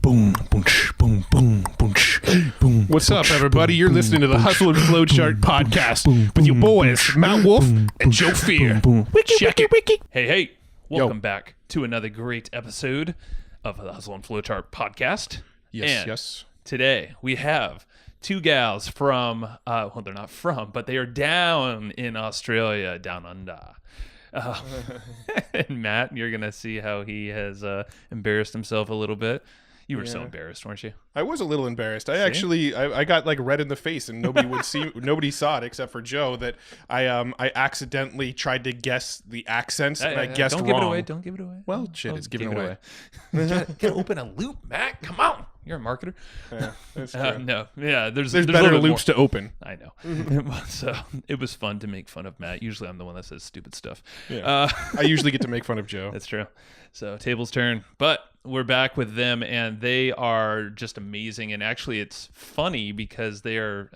boom, boom, boom, boom, boom, boom. What's up, everybody? You're listening to the Hustle and Flowchart podcast with your boys, Matt Wolf and Joe Fear. Check it. Hey, welcome back to another great episode of the Hustle and Flowchart podcast. Yes. Today we have two gals from, well, they're not from, but they are down in Australia, down under. And Matt, you're going to see how he has embarrassed himself a little bit. You were so embarrassed, weren't you? I was a little embarrassed. I got like red in the face, and nobody saw it except for Joe. That I accidentally tried to guess the accents, and I guessed wrong. Don't give it away. Well, it's given away. Gotta open a loop, Matt. Come on. You're a marketer. Yeah, that's true. No. Yeah, there's better loops to open. I know. So it was fun to make fun of Matt. Usually I'm the one that says stupid stuff. Yeah. I usually get to make fun of Joe. That's true. So tables turn. But we're back with them, and they are just amazing. And actually, it's funny because they're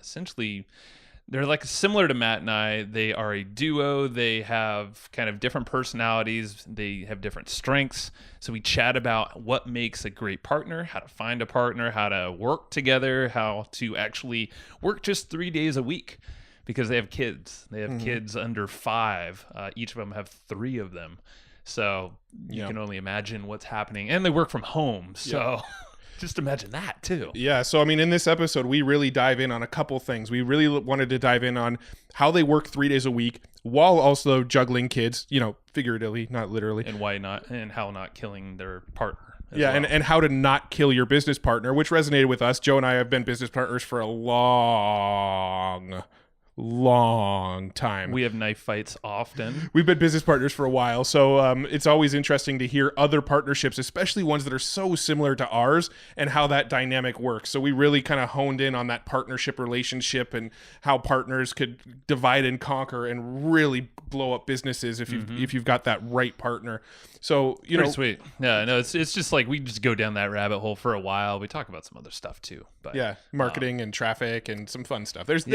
like similar to Matt and I. They are a duo. They have kind of different personalities. They have different strengths. So we chat about what makes a great partner, how to find a partner, how to work together, how to actually work just 3 days a week because they have kids. They have kids under 5. Each of them have 3 of them. So you can only imagine what's happening. And they work from home. So just imagine that too. Yeah. So, I mean, in this episode, we really dive in on a couple things. We really wanted to dive in on how they work 3 days a week while also juggling kids, figuratively, not literally. And why not, and how not killing their partner. Yeah. Well. And how to not kill your business partner, which resonated with us. Joe and I have been business partners for a long time. We have knife fights often. We've been business partners for a while, so it's always interesting to hear other partnerships, especially ones that are so similar to ours, and how that dynamic works. So we really kind of honed in on that partnership relationship and how partners could divide and conquer and really blow up businesses if you've got that right partner. So Pretty sweet. Yeah, no, it's just like we just go down that rabbit hole for a while. We talk about some other stuff too, but marketing and traffic and some fun stuff. There's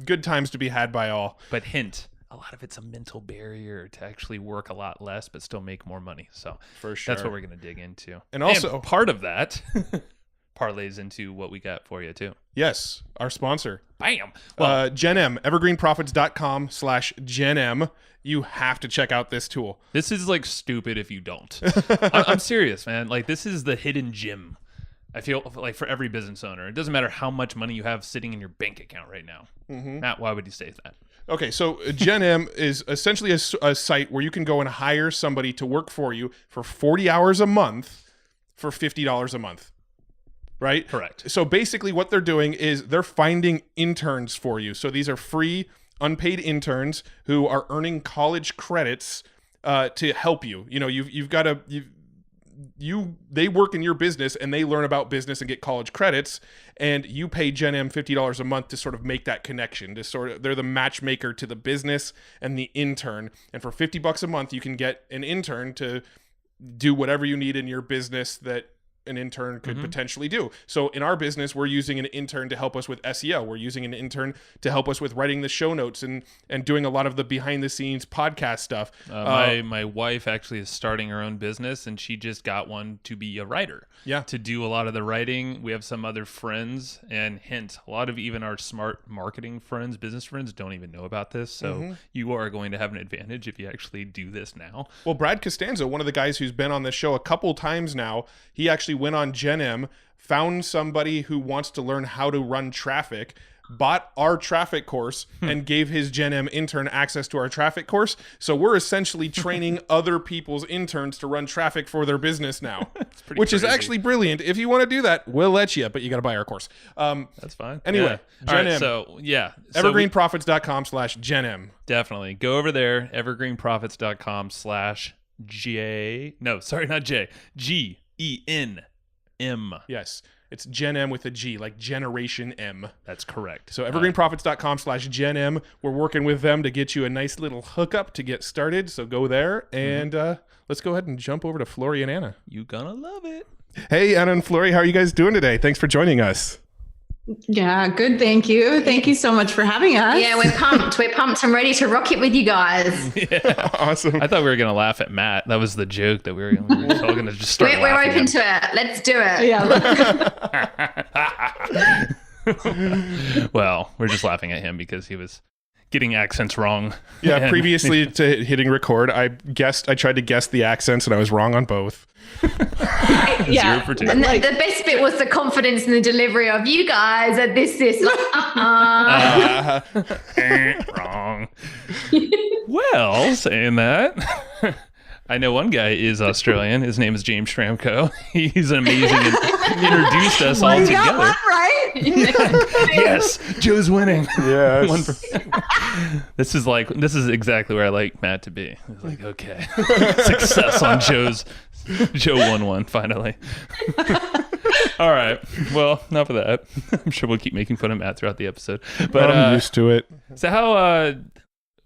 good times to be had by all. But hint, a lot of it's a mental barrier to actually work a lot less but still make more money. So for sure, that's what we're going to dig into. And also part of that parlays into what we got for you too. Yes, our sponsor. Bam. Well, GenM, evergreenprofits.com/GenM. You have to check out this tool. This is like stupid if you don't. I'm serious, man. Like this is the hidden gem. I feel like for every business owner, it doesn't matter how much money you have sitting in your bank account right now. Matt, why would you say that? Okay, so GenM is essentially a site where you can go and hire somebody to work for you for 40 hours a month for $50 a month. Right? Correct. So basically what they're doing is they're finding interns for you. So these are free, unpaid interns who are earning college credits to help you. They work in your business and they learn about business and get college credits, and you pay GenM $50 a month to sort of make that connection. They're the matchmaker to the business and the intern. And for $50 a month, you can get an intern to do whatever you need in your business that an intern could potentially do. So in our business, we're using an intern to help us with SEO. We're using an intern to help us with writing the show notes and doing a lot of the behind the scenes podcast stuff. My wife actually is starting her own business, and she just got one to be a writer. Yeah. To do a lot of the writing. We have some other friends, and hint, a lot of even our smart marketing friends, business friends, don't even know about this. So you are going to have an advantage if you actually do this now. Well, Brad Costanzo, one of the guys who's been on this show a couple times now, he actually went on GenM, found somebody who wants to learn how to run traffic, bought our traffic course, and gave his GenM intern access to our traffic course. So we're essentially training other people's interns to run traffic for their business now, which crazy. is actually brilliant. If you want to do that, we'll let you, but you got to buy our course. That's fine. Anyway, GenM. All right, evergreenprofits.com/GenM. Definitely. Go over there, evergreenprofits.com/GENM. Yes. It's GenM with a G, like Generation M. That's correct. So evergreenprofits.com/GenM. We're working with them to get you a nice little hookup to get started. So go there and let's go ahead and jump over to Flori and Anna. You gonna love it. Hey, Anna and Flori, how are you guys doing today? Thanks for joining us. Yeah, good. Thank you. Thank you so much for having us. Yeah, we're pumped. We're pumped. I'm ready to rock it with you guys. Yeah. Awesome. I thought we were going to laugh at Matt. That was the joke that we were all going to just start We're laughing open at to it. Let's do it. Yeah. Well, we're just laughing at him because he was getting accents wrong. Yeah, And- previously to hitting record, I tried to guess the accents, and I was wrong on both. Zero for two. And the best bit was the confidence in the delivery of you guys at this. Wrong. Well, saying that, I know one guy is Australian. His name is James Schramko. He's amazing and introduced us all You together. got one right. Yes, Joe's winning. Yes. One this is exactly where I like Matt to be. It's like, okay, success on Joe won one finally. All right. Well, enough of that. I'm sure we'll keep making fun of Matt throughout the episode. But I'm used to it. so how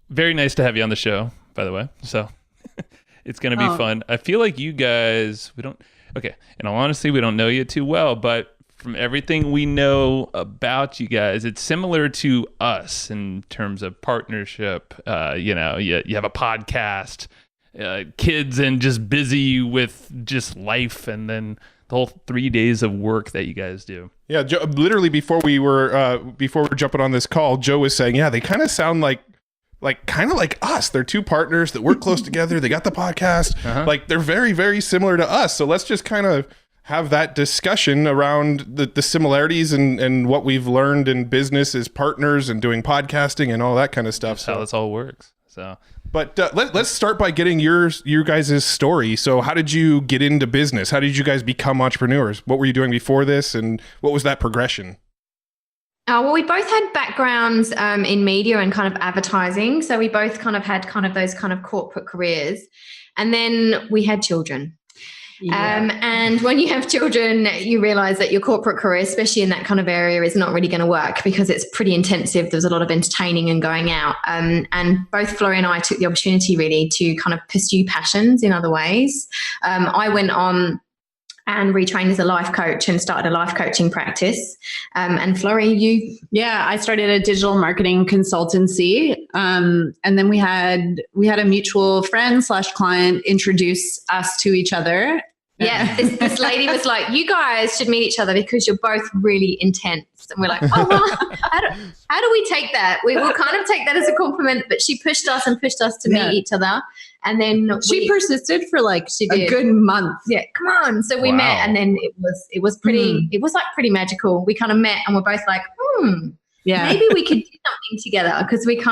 very nice to have you on the show, by the way. So it's going to be fun. I feel like you guys, in all honesty, we don't know you too well, but from everything we know about you guys, it's similar to us in terms of partnership. You have a podcast, kids, and just busy with just life, and then the whole 3 days of work that you guys do. Yeah, Joe, literally before we were jumping on this call, Joe was saying, yeah, they kind of sound like kind of like us. They're two partners that work close together. They got the podcast. Like they're very, very similar to us. So let's just kind of have that discussion around the similarities and what we've learned in business as partners and doing podcasting and all that kind of stuff. That's how this all works. So, but let's start by getting your guys' story. So how did you get into business? How did you guys become entrepreneurs? What were you doing before this, and what was that progression? Well, we both had backgrounds in media and kind of advertising. So we both kind of had kind of those kind of corporate careers. And then we had children. Yeah. And when you have children, you realize that your corporate career, especially in that kind of area, is not really going to work because it's pretty intensive. There's a lot of entertaining and going out. And both Flori and I took the opportunity really to kind of pursue passions in other ways. I went on and retrained as a life coach and started a life coaching practice. And Flori, you... Yeah, I started a digital marketing consultancy. And then we had a mutual friend / client introduce us to each other. Yeah, this lady was like, you guys should meet each other because you're both really intense. And we're like, oh, well, how do we take that? We will kind of take that as a compliment, but she pushed us to meet each other. And then she persisted for like a good month. Yeah, come on. So we met, and then it was pretty, it was like pretty magical. We kind of met and we're both like, maybe we could do something together, because we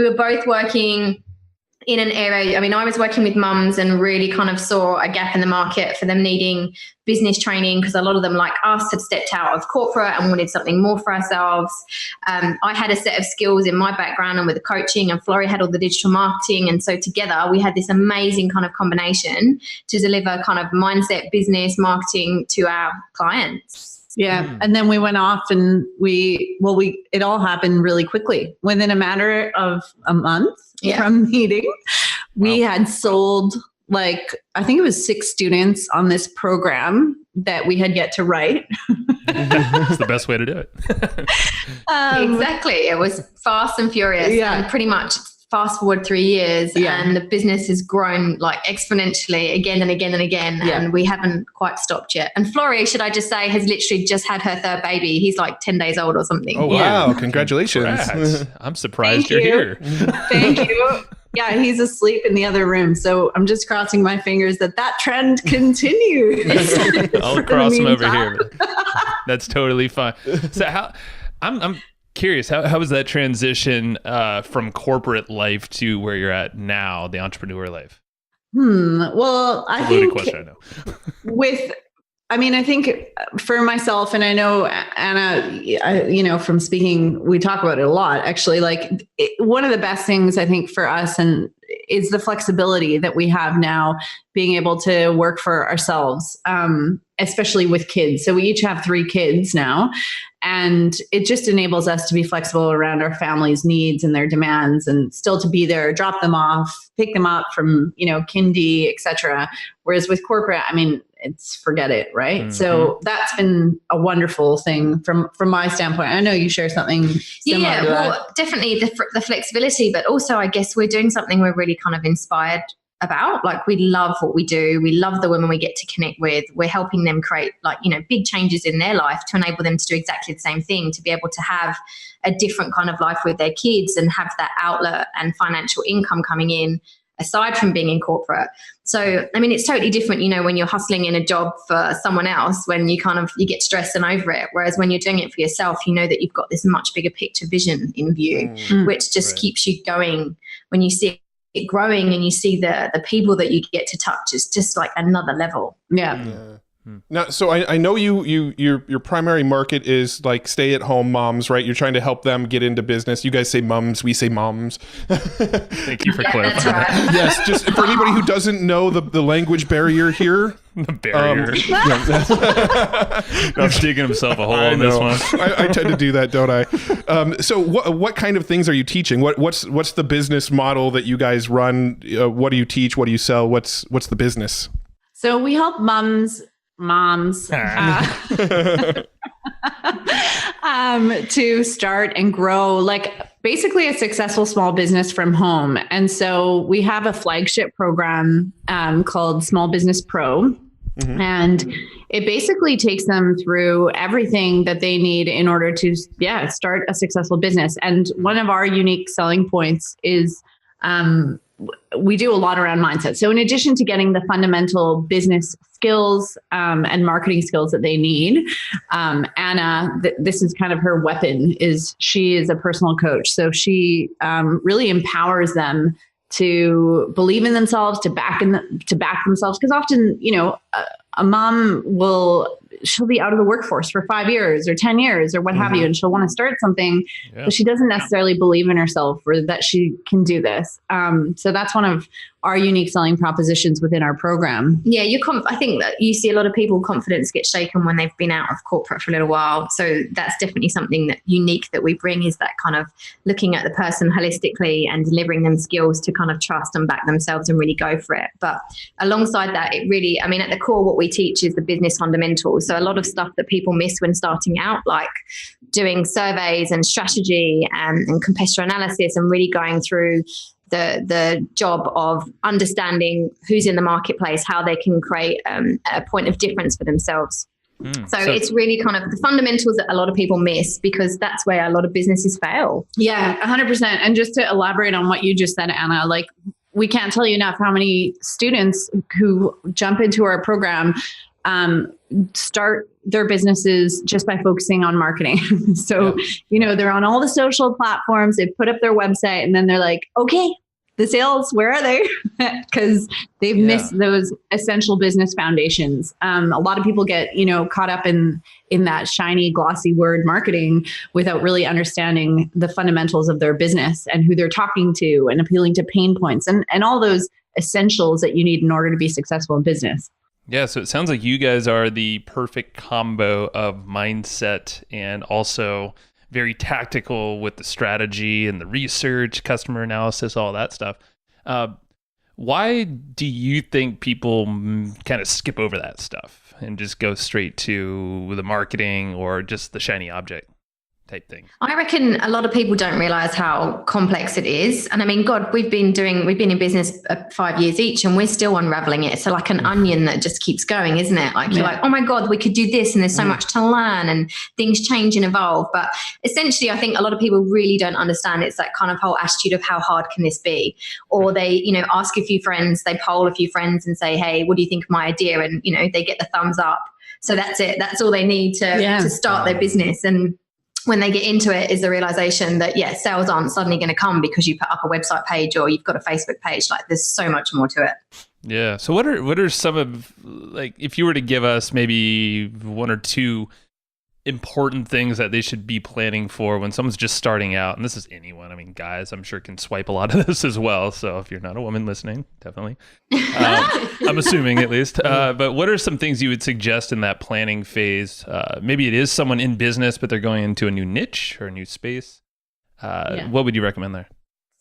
were both working in an area. I mean, I was working with mums and really kind of saw a gap in the market for them needing business training, because a lot of them, like us, had stepped out of corporate and wanted something more for ourselves. I had a set of skills in my background and with the coaching, and Flori had all the digital marketing. And so together we had this amazing kind of combination to deliver kind of mindset, business, marketing to our clients. Yeah. And then we went off and it all happened really quickly. Within a matter of a month from meeting, we had sold I think it was 6 students on this program that we had yet to write. That's the best way to do it. Exactly. It was fast and furious. Yeah. And pretty much fast forward 3 years and the business has grown like exponentially again and again and again. Yeah. And we haven't quite stopped yet. And Flori, should I just say, has literally just had her 3rd baby. He's like 10 days old or something. Oh, wow. Congratulations. Congrats. I'm surprised Thank you're you. here. Thank you. Yeah, he's asleep in the other room. So I'm just crossing my fingers that trend continues. I'll cross him over here. That's totally fine. So I'm curious, how was that transition from corporate life to where you're at now, the entrepreneur life? Well, I think question, I know. I think for myself, and I know Anna, from speaking, we talk about it a lot, actually. One of the best things I think for us is the flexibility that we have now, being able to work for ourselves, especially with kids. So we each have 3 kids now, and it just enables us to be flexible around our family's needs and their demands, and still to be there, drop them off, pick them up from, kindy, etc. Whereas with corporate, it's forget it, right? Mm-hmm. So that's been a wonderful thing from my standpoint. I know you share something similar to that. Well, definitely the flexibility, but also I guess we're doing something we're really kind of inspired about. Like, we love what we do. We love the women we get to connect with. We're helping them create, like, you know, big changes in their life to enable them to do exactly the same thing, to be able to have a different kind of life with their kids and have that outlet and financial income coming in aside from being in corporate. So, I mean, it's totally different, you know, when you're hustling in a job for someone else, when you get stressed and over it. Whereas when you're doing it for yourself, you know that you've got this much bigger picture vision in view, which just keeps you going. When you see it growing and you see the people that you get to touch, is just like another level. Yeah. Now, so I know your primary market is like stay-at-home moms, right? You're trying to help them get into business. You guys say mums, we say moms. Thank you for clarifying. That's right. Yes, just for anybody who doesn't know the language barrier here. The barrier. He's digging himself a hole in this one. I tend to do that, don't I? So what kind of things are you teaching? What's the business model that you guys run? What do you teach? What do you sell? What's the business? So we help moms to start and grow, like, basically a successful small business from home. And so we have a flagship program called Small Business Pro. Mm-hmm. And it basically takes them through everything that they need in order to start a successful business. And one of our unique selling points is we do a lot around mindset. So in addition to getting the fundamental business skills and marketing skills that they need, Anna, this is kind of her weapon, is she is a personal coach. So she really empowers them to believe in themselves, to back themselves. Because often, you know, a mom she'll be out of the workforce for 5 years or 10 years or what have you, and she'll want to start something, but she doesn't necessarily believe in herself or that she can do this. So that's one of our unique selling propositions within our program. Yeah, I think that you see a lot of people, confidence get shaken when they've been out of corporate for a little while. So that's definitely something that unique that we bring, is that kind of looking at the person holistically and delivering them skills to kind of trust and back themselves and really go for it. But alongside that, it really, I mean, at the core, what we teach is the business fundamentals. So a lot of stuff that people miss when starting out, like doing surveys and strategy and competitor analysis, and really going through the job of understanding who's in the marketplace, how they can create a point of difference for themselves. So it's really kind of the fundamentals that a lot of people miss, because that's where a lot of businesses fail. Yeah, 100%. And just to elaborate on what you just said, Anna, like, we can't tell you enough how many students who jump into our program start their businesses just by focusing on marketing. So, you know, they're on all the social platforms, they put up their website, and then they're like, okay, the sales, where are they? Because they've missed those essential business foundations. A lot of people get, you know, caught up in that shiny, glossy word marketing without really understanding the fundamentals of their business and who they're talking to and appealing to pain points and all those essentials that you need in order to be successful in business. Yeah, so it sounds like you guys are the perfect combo of mindset and also very tactical with the strategy and the research, customer analysis, all that stuff. Why do you think people kind of skip over that stuff and just go straight to the marketing or just the shiny object type thing? I reckon a lot of people don't realize how complex it is. And I mean, God, we've been in business 5 years each, and we're still unraveling it. So like an onion that just keeps going, isn't it? Like you're like, oh my God, we could do this, and there's so much to learn, and things change and evolve. But essentially, I think a lot of people really don't understand. It's that kind of whole attitude of how hard can this be? Or they, you know, ask a few friends, they poll a few friends and say, hey, what do you think of my idea? And, you know, they get the thumbs up. So that's it. That's all they need to start their business. And when they get into it is the realization that, sales aren't suddenly going to come because you put up a website page or you've got a Facebook page. Like, there's so much more to it. Yeah. So what are some of, like, if you were to give us maybe one or two important things that they should be planning for when someone's just starting out? And this is anyone. I mean, guys, I'm sure can swipe a lot of this as well. So if you're not a woman listening, definitely. I'm assuming at least. But what are some things you would suggest in that planning phase? Maybe it is someone in business, but they're going into a new niche or a new space. What would you recommend there?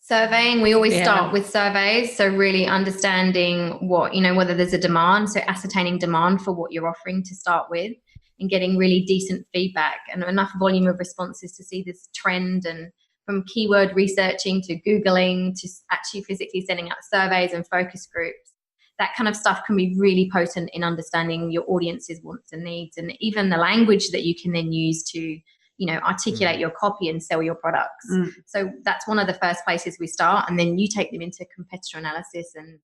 Surveying, we always start with surveys. So really understanding what, whether there's a demand. So ascertaining demand for what you're offering to start with, and getting really decent feedback and enough volume of responses to see this trend, and from keyword researching to Googling to actually physically sending out surveys and focus groups. That kind of stuff can be really potent in understanding your audience's wants and needs, and even the language that you can then use to, articulate your copy and sell your products. So that's one of the first places we start, and then you take them into competitor analysis and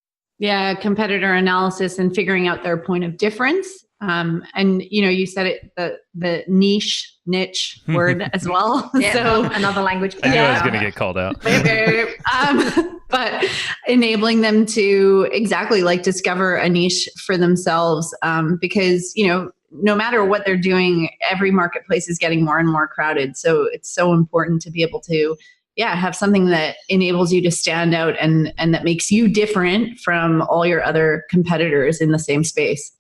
competitor analysis and figuring out their point of difference. And you said it, the niche word as well. So another language. I knew I was going to get called out. But enabling them to exactly discover a niche for themselves, because no matter what they're doing, every marketplace is getting more and more crowded. So it's so important to be able to have something that enables you to stand out and that makes you different from all your other competitors in the same space.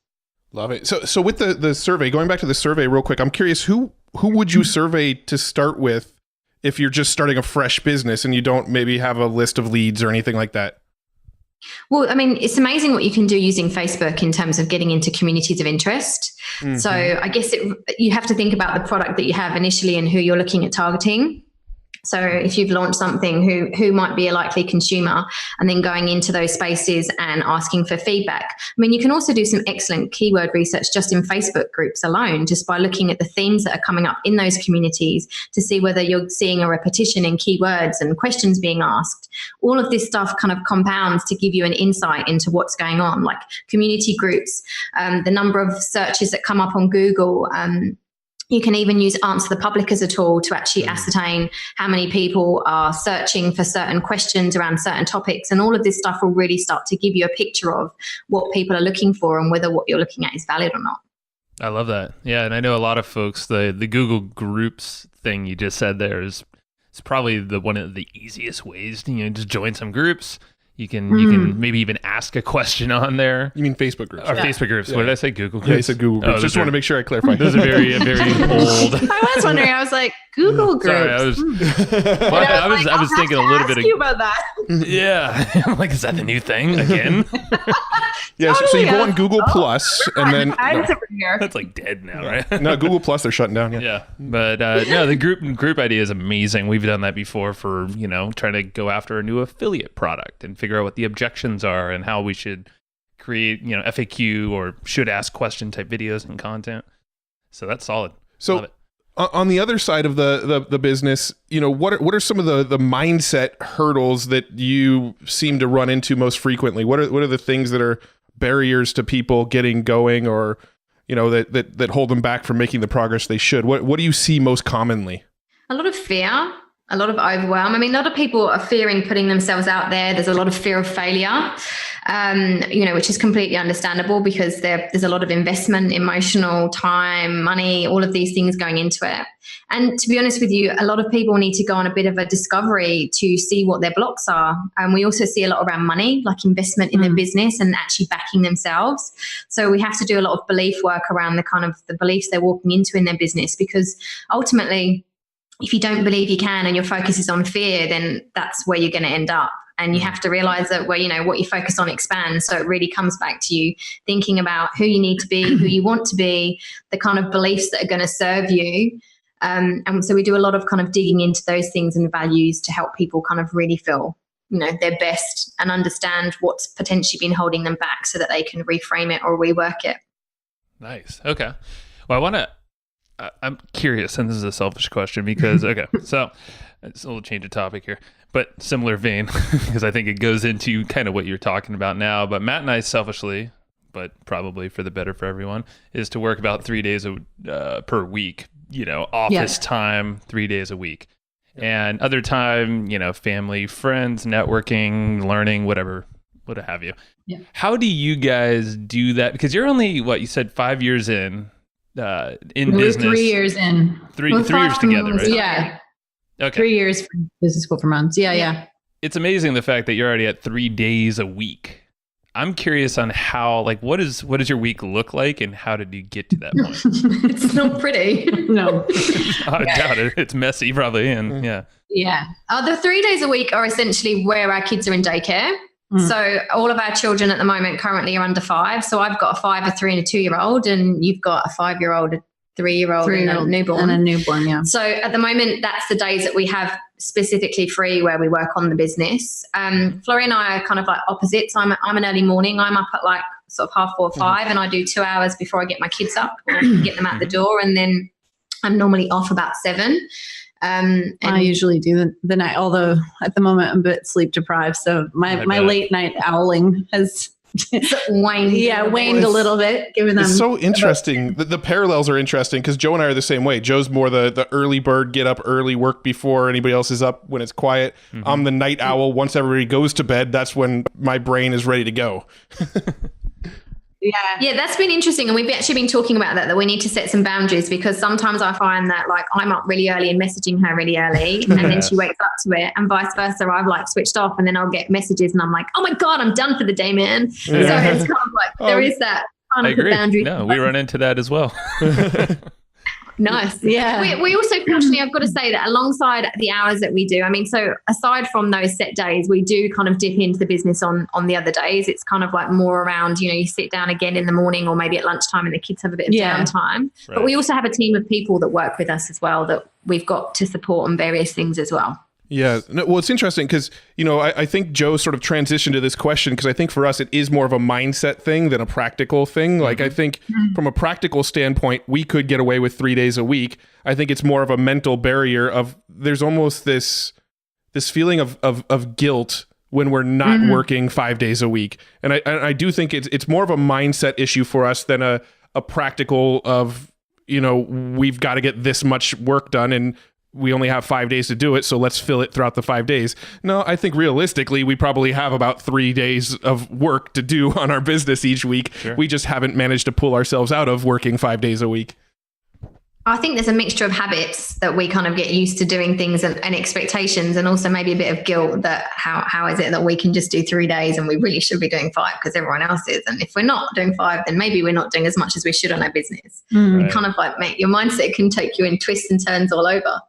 Love it. So with the survey, going back to the survey real quick, I'm curious, who would you survey to start with if you're just starting a fresh business and you don't maybe have a list of leads or anything like that? Well, I mean, it's amazing what you can do using Facebook in terms of getting into communities of interest. So I guess you have to think about the product that you have initially and who you're looking at targeting. So if you've launched something, who might be a likely consumer, and then going into those spaces and asking for feedback. I mean, you can also do some excellent keyword research just in Facebook groups alone, just by looking at the themes that are coming up in those communities to see whether you're seeing a repetition in keywords and questions being asked. All of this stuff kind of compounds to give you an insight into what's going on, like community groups, the number of searches that come up on Google. You can even use Answer the Public as a tool to actually ascertain how many people are searching for certain questions around certain topics. And all of this stuff will really start to give you a picture of what people are looking for and whether what you're looking at is valid or not. I love that. Yeah, and I know a lot of folks, the Google Groups thing you just said there is probably one of the easiest ways to just join some groups. You can maybe even ask a question on there. You mean Facebook groups? Or Facebook groups. What did I say? Google groups? Yeah, you said Google groups. Just want to make sure I clarified. Those are very old. I was wondering. I was like, Google groups. Sorry, I was thinking a little bit. You about that? Yeah, I'm like, is that the new thing again? Yeah. So you go on Google Plus, and then that's like dead now, right? No, Google Plus, they're shutting down. Yeah. But no, the group idea is amazing. We've done that before for trying to go after a new affiliate product and figure out what the objections are and how we should create FAQ or should ask question type videos and content. So that's solid. So love it. On the other side of the business, what are some of the mindset hurdles that you seem to run into most frequently? What are the things that are barriers to people getting going, or that hold them back from making the progress they should? What do you see most commonly? A lot of fear. A lot of overwhelm. I mean, a lot of people are fearing putting themselves out there. There's a lot of fear of failure, which is completely understandable because there's a lot of investment, emotional time, money, all of these things going into it. And to be honest with you, a lot of people need to go on a bit of a discovery to see what their blocks are. And we also see a lot around money, like investment in their business and actually backing themselves. So we have to do a lot of belief work around the kind of the beliefs they're walking into in their business, because ultimately, if you don't believe you can and your focus is on fear, then that's where you're going to end up. And you have to realize that what you focus on expands. So it really comes back to you thinking about who you need to be, who you want to be, the kind of beliefs that are going to serve you. And so we do a lot of kind of digging into those things and values to help people kind of really feel, their best and understand what's potentially been holding them back so that they can reframe it or rework it. Nice. Okay. Well, I'm curious, and this is a selfish question because, okay, so it's a little change of topic here, but similar vein, because I think it goes into kind of what you're talking about now. But Matt and I selfishly, but probably for the better for everyone, is to work about 3 days per week, office time, 3 days a week. And other time, family, friends, networking, learning, whatever, what have you. Yeah. How do you guys do that? Because you're only, you said 5 years in business. 3 years in. Three years together, right? Yeah. Okay. 3 years for business school for months. Yeah. It's amazing the fact that you're already at 3 days a week. I'm curious on how, like, what does your week look like, and how did you get to that point? It's not pretty. No. I doubt it. It's messy, probably, and yeah. Yeah. The 3 days a week are essentially where our kids are in daycare. So all of our children at the moment currently are under 5. So I've got a 5, a 3, and a 2-year-old, and you've got a 5-year-old, a 3-year-old, and a newborn. And a newborn, yeah. So at the moment, that's the days that we have specifically free where we work on the business. Flori and I are kind of like opposites. I'm an early morning. I'm up at like sort of 4:30, 5, and I do 2 hours before I get my kids up and get them out the door. And then I'm normally off about 7. And I usually do the night, although at the moment I'm a bit sleep deprived. So my late night owling has waned a little bit, given them. It's so interesting. The parallels are interesting because Joe and I are the same way. Joe's more the early bird, get up early, work before anybody else is up when it's quiet. I'm the night owl. Once everybody goes to bed, that's when my brain is ready to go. Yeah, that's been interesting. And we've actually been talking about that we need to set some boundaries, because sometimes I find that like I'm up really early and messaging her really early and then she wakes up to it, and vice versa. I've like switched off and then I'll get messages and I'm like, oh my God, I'm done for the day, man. So it's kind of like, there is that kind of boundary. No, we run into that as well. Nice. Yeah. We also, fortunately, I've got to say that alongside the hours that we do, I mean, so aside from those set days, we do kind of dip into the business on the other days. It's kind of like more around, you sit down again in the morning or maybe at lunchtime and the kids have a bit of downtime. Right. But we also have a team of people that work with us as well that we've got to support on various things as well. Yeah. No, well, it's interesting because, I think Joe sort of transitioned to this question because I think for us, it is more of a mindset thing than a practical thing. Like, I think from a practical standpoint, we could get away with 3 days a week. I think it's more of a mental barrier of there's almost this feeling of guilt when we're not working 5 days a week. And I do think it's more of a mindset issue for us than a practical of, we've got to get this much work done and we only have 5 days to do it, so let's fill it throughout the 5 days. No, I think realistically, we probably have about 3 days of work to do on our business each week. Sure. We just haven't managed to pull ourselves out of working 5 days a week. I think there's a mixture of habits that we kind of get used to doing things and expectations, and also maybe a bit of guilt that how is it that we can just do 3 days and we really should be doing 5 because everyone else is. And if we're not doing 5, then maybe we're not doing as much as we should on our business. It kind of like your mindset can take you in twists and turns all over.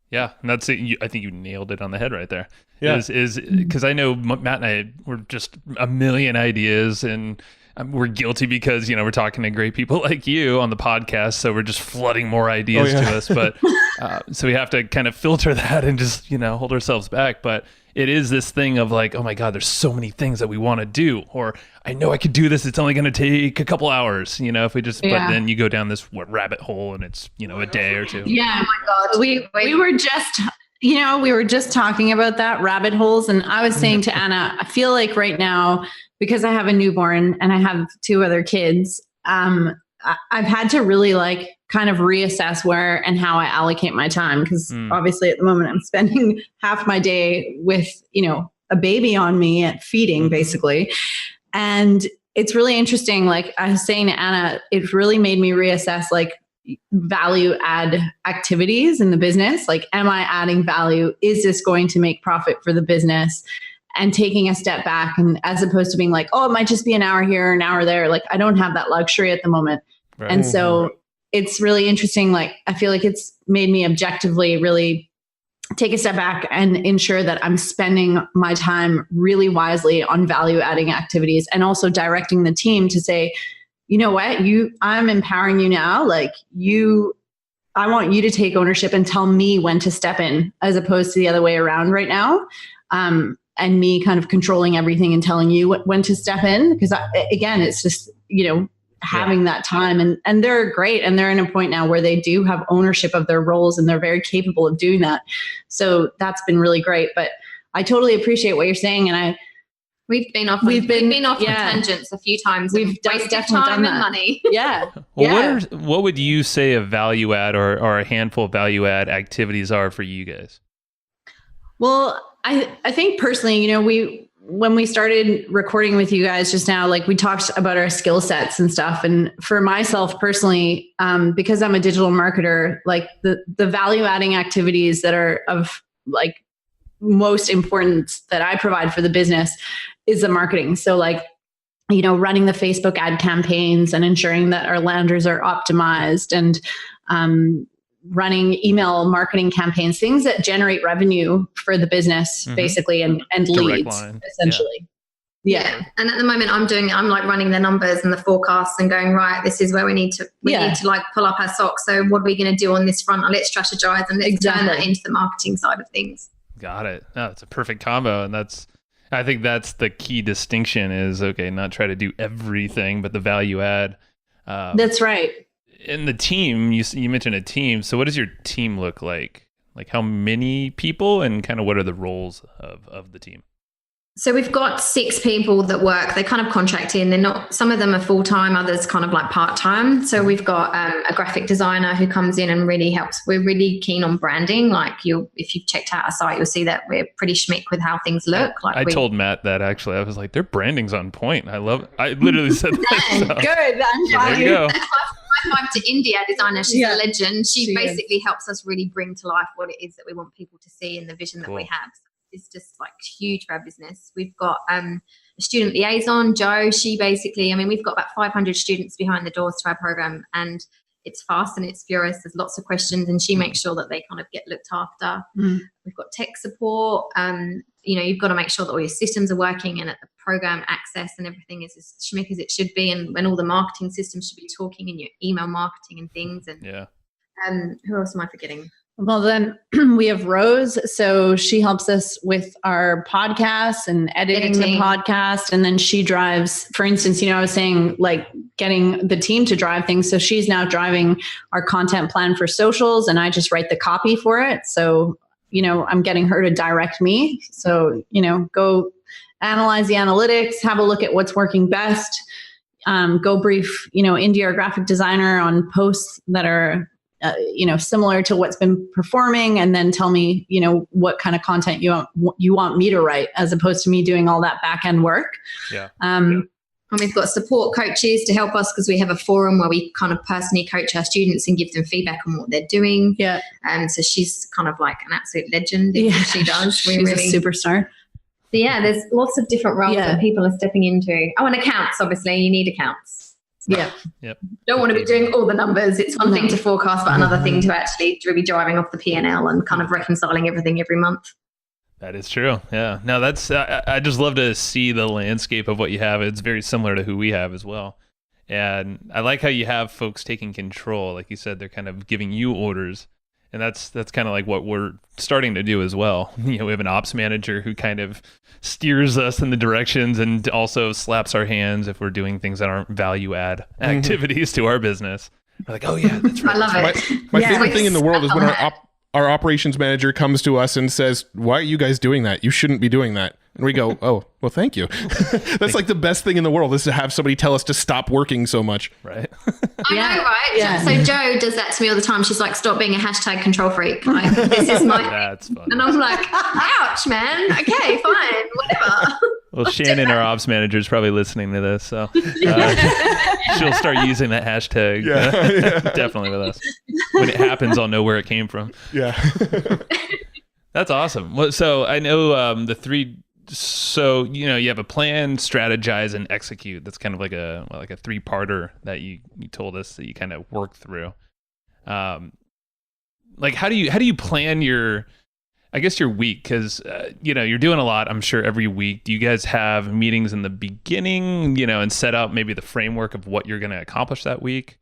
Yeah, and that's it. I think you nailed it on the head right there. Yeah. Is because I know Matt and I were just a million ideas, and we're guilty because, we're talking to great people like you on the podcast, so we're just flooding more ideas to us. But so we have to kind of filter that and just, hold ourselves back. But it is this thing of like, oh my God, there's so many things that we want to do, or I know I could do this. It's only going to take a couple hours, if we just, but then you go down this rabbit hole and it's, a day or two. Yeah. Oh my God. We were just, we were just talking about that rabbit holes. And I was saying to Anna, I feel like right now, because I have a newborn and I have 2 other kids, I've had to really kind of reassess where and how I allocate my time. Because obviously at the moment I'm spending half my day with, a baby on me at feeding basically. And it's really interesting. Like I was saying to Anna, it really made me reassess value add activities in the business. Like, am I adding value? Is this going to make profit for the business? And taking a step back, and as opposed to being like, oh, it might just be an hour here, an hour there. Like, I don't have that luxury at the moment. Right. And so it's really interesting. Like, I feel like it's made me objectively really take a step back and ensure that I'm spending my time really wisely on value adding activities, and also directing the team to say, you know what, I'm empowering you now. Like I want you to take ownership and tell me when to step in, as opposed to the other way around right now. And me kind of controlling everything and telling you when to step in. Because again, it's just, having that time, and they're great. And they're in a point now where they do have ownership of their roles and they're very capable of doing that. So that's been really great. But I totally appreciate what you're saying. And we've been off on tangents a few times. We've wasted time and money. Yeah. Well, what would you say a value add or a handful of value add activities are for you guys? Well, I think personally, when we started recording with you guys just now, we talked about our skill sets and stuff. And for myself personally, because I'm a digital marketer, the value adding activities that are of most importance that I provide for the business is the marketing. So running the Facebook ad campaigns and ensuring that our landers are optimized, and running email marketing campaigns, things that generate revenue for the business, basically, and leads, essentially. Yeah. And at the moment I'm like running the numbers and the forecasts and going, right, this is where we need to like pull up our socks. So what are we going to do on this front? Let's strategize and let's turn that into the marketing side of things. Got it. No, it's a perfect combo. And I think that's the key distinction is, okay, not try to do everything, but the value add. That's right. In the team, you mentioned a team. So what does your team look like? Like how many people and kind of what are the roles of the team? So we've got 6 people that work. They kind of contract in. They're not. Some of them are full time. Others kind of like part time. So we've got a graphic designer who comes in and really helps. We're really keen on branding. Like if you've checked out our site, you'll see that we're pretty schmick with how things look. I told Matt that actually. I was like, their branding's on point. I literally said that. So. Good. I'm glad. There you go. High five to India designer. She's a legend. She basically helps us really bring to life what it is that we want people to see and the vision that we have. Is just like huge for our business. We've got a student liaison, Jo. She basically, we've got about 500 students behind the doors to our program, and it's fast and it's furious. There's lots of questions, and she makes sure that they kind of get looked after. We've got tech support. You've got to make sure that all your systems are working and that the program access and everything is as schmick as it should be, and when all the marketing systems should be talking in your email marketing and things. And who else am I forgetting? Well, then we have Rose. So she helps us with our podcast and editing the podcast. And then she drives, for instance, I was saying like getting the team to drive things. So she's now driving our content plan for socials, and I just write the copy for it. So, I'm getting her to direct me. So, go analyze the analytics, have a look at what's working best, go brief, India, our graphic designer, on posts that are similar to what's been performing, and then tell me, what kind of content you want me to write, as opposed to me doing all that back end work. Yeah. And we've got support coaches to help us, because we have a forum where we kind of personally coach our students and give them feedback on what they're doing. Yeah. So she's kind of like an absolute legend. She does. She's really a superstar. So there's lots of different roles that people are stepping into. Oh, and accounts, obviously. You need accounts. Yeah. Yep. Don't want to be doing all the numbers. It's one thing to forecast, but another thing to actually be driving off the P&L and kind of reconciling everything every month. That is true. Yeah. No, that's, I just love to see the landscape of what you have. It's very similar to who we have as well. And I like how you have folks taking control. Like you said, they're kind of giving you orders. And that's kind of like what we're starting to do as well. We have an ops manager who kind of steers us in the directions and also slaps our hands if we're doing things that aren't value add activities to our business. We're like, oh yeah, that's right. I love it. My favorite thing in the world is when our operations manager comes to us and says, why are you guys doing that? You shouldn't be doing that. And we go, oh, well, thank you. That's like the best thing in the world, is to have somebody tell us to stop working so much. Right. I know, right? Yeah. So Jo does that to me all the time. She's like, stop being a hashtag control freak. Like, this is my... That's fun. And I'm like, ouch, man. Okay, fine, whatever. Well, Shannon, our ops manager, is probably listening to this, so she'll start using that hashtag definitely with us. When it happens, I'll know where it came from. Yeah. That's awesome. Well, so I know the three... So, you have a plan, strategize, and execute. That's kind of like a 3-parter that you told us that you kind of work through. Like how do you plan your week? Because you're doing a lot, I'm sure, every week. Do you guys have meetings in the beginning, and set out maybe the framework of what you're going to accomplish that week,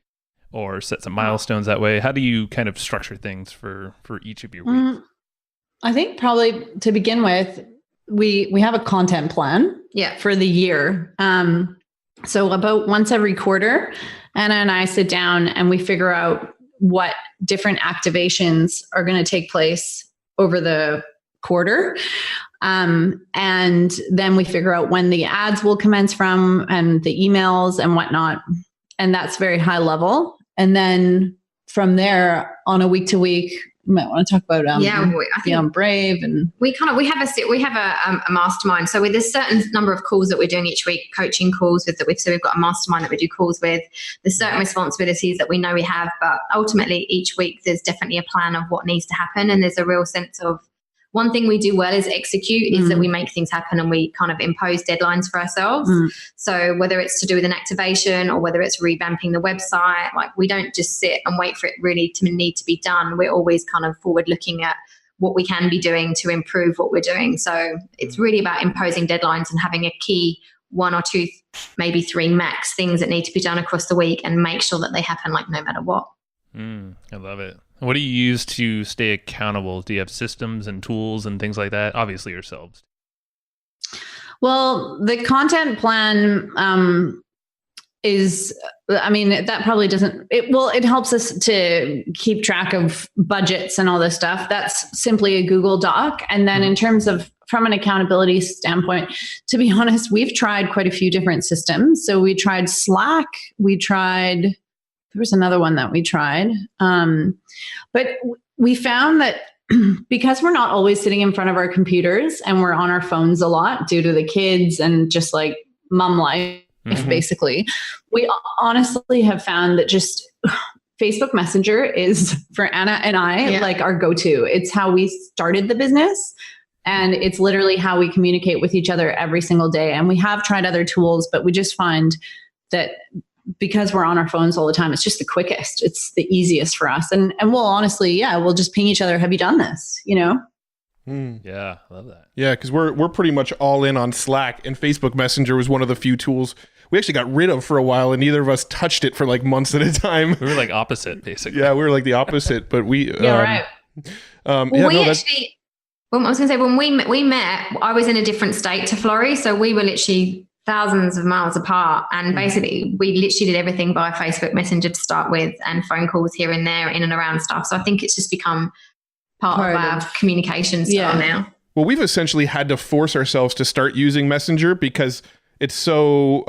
or set some milestones that way? How do you kind of structure things for each of your weeks? I think probably to begin with, we have a content plan for the year. So about once every quarter, Anna and I sit down and we figure out what different activations are going to take place over the quarter. And then we figure out when the ads will commence from, and the emails and whatnot. And that's very high level. And then from there, on a week to week, you might want to talk about I think Brave, and we have a mastermind. So there's a certain number of calls that we're doing each week, coaching calls so we've got a mastermind that we do calls with. There's certain responsibilities that we know we have, but ultimately each week there's definitely a plan of what needs to happen, and there's a real sense of one thing we do well is execute, is that we make things happen and we kind of impose deadlines for ourselves. So whether it's to do with an activation or whether it's revamping the website, like we don't just sit and wait for it really to need to be done. We're always kind of forward looking at what we can be doing to improve what we're doing. So it's really about imposing deadlines and having a key 1 or 2, maybe 3 max things that need to be done across the week, and make sure that they happen like no matter what. I love it. What do you use to stay accountable? Do you have systems and tools and things like that? Obviously yourselves. Well, the content plan that probably doesn't, it helps us to keep track of budgets and all this stuff. That's simply a Google Doc. And then in terms of, from an accountability standpoint, to be honest, we've tried quite a few different systems. So we tried Slack, there was another one that we tried. But we found that because we're not always sitting in front of our computers and we're on our phones a lot due to the kids and just like mom life, basically, we honestly have found that just Facebook Messenger is, for Anna and I, like our go-to. It's how we started the business. And it's literally how we communicate with each other every single day. And we have tried other tools, but we just find that because we're on our phones all the time, it's just the quickest. It's the easiest for us. And we'll honestly, we'll just ping each other. Have you done this? Yeah, I love that. Yeah, because we're pretty much all in on Slack, and Facebook Messenger was one of the few tools we actually got rid of for a while, and neither of us touched it for like months at a time. We were like opposite, basically. Yeah, we were like the opposite, but we... right. I was going to say, when we met, I was in a different state to Flori, so we were literally thousands of miles apart, and basically we literally did everything by Facebook Messenger to start with, and phone calls here and there, in and around stuff. So I think it's just become part of our communication style now. Well, we've essentially had to force ourselves to start using Messenger because it's so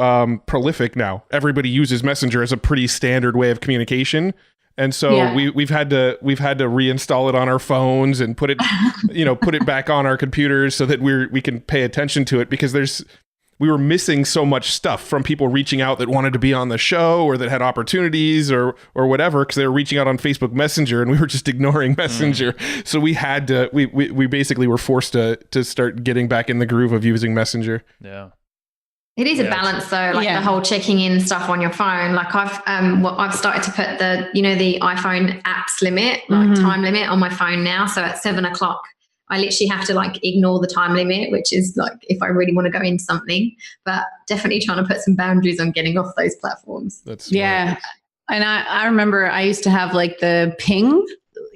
prolific now. Everybody uses Messenger as a pretty standard way of communication. And so we've had to reinstall it on our phones and put it back on our computers so that we can pay attention to it, because we were missing so much stuff from people reaching out that wanted to be on the show or that had opportunities or whatever, because they were reaching out on Facebook Messenger and we were just ignoring Messenger. So we had to, we basically were forced to start getting back in the groove of using Messenger. Yeah. It is a balance though, like the whole checking in stuff on your phone. Like I've started to put the iPhone apps limit, like time limit on my phone now. So at 7:00, I literally have to like ignore the time limit, which is like if I really want to go into something, but definitely trying to put some boundaries on getting off those platforms. That's smart. Yeah. And I remember I used to have like the ping,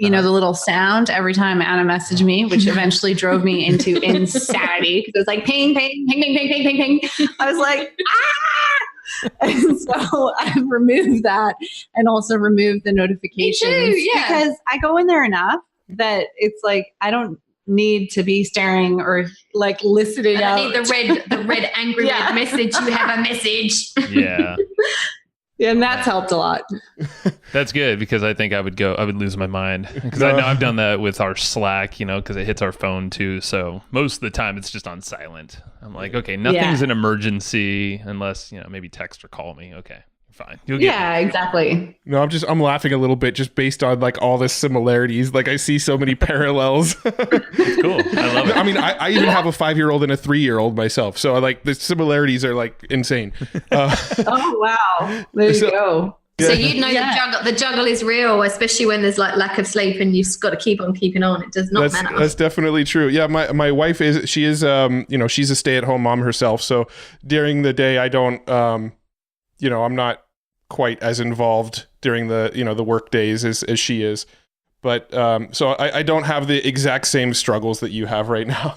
the little sound every time Anna messaged me, which eventually drove me into insanity, because it was like ping, ping, ping, ping, ping, ping, ping, ping. I was like, ah! And so I've removed that, and also removed the notifications. Me too, because I go in there enough that it's like, I don't need to be staring or like listening I out. don't need the red angry red message. You have a message. Yeah. Yeah, and that's helped a lot. That's good, because I think I would lose my mind, because I know I've done that with our Slack, because it hits our phone too. So most of the time it's just on silent. I'm like, okay, nothing's an emergency unless, maybe text or call me. Okay, fine. You'll get me. Exactly. No, I'm laughing a little bit just based on like all the similarities. Like I see so many parallels. It's cool. I love it. I mean, I even have a 5-year-old and a 3-year-old myself. So like the similarities are like insane. Oh, wow. There you go. So you'd know the juggle is real, especially when there's like lack of sleep and you've got to keep on keeping on. It does not matter. That's definitely true. Yeah, my wife she's a stay-at-home mom herself. So during the day I don't I'm not quite as involved during the the work days as she is, but so I don't have the exact same struggles that you have right now.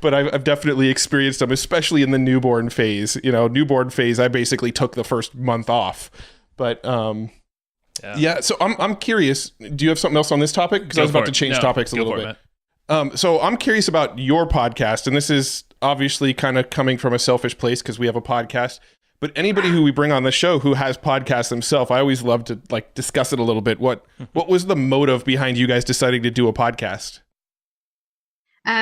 But I've definitely experienced them, especially in the newborn phase. Newborn phase, I basically took the first month off. But so I'm curious, do you have something else on this topic? Because I was about to change topics a little bit. So I'm curious about your podcast, and this is obviously kind of coming from a selfish place because we have a podcast. But anybody who we bring on the show who has podcasts themselves, I always love to like discuss it a little bit. What was the motive behind you guys deciding to do a podcast? Do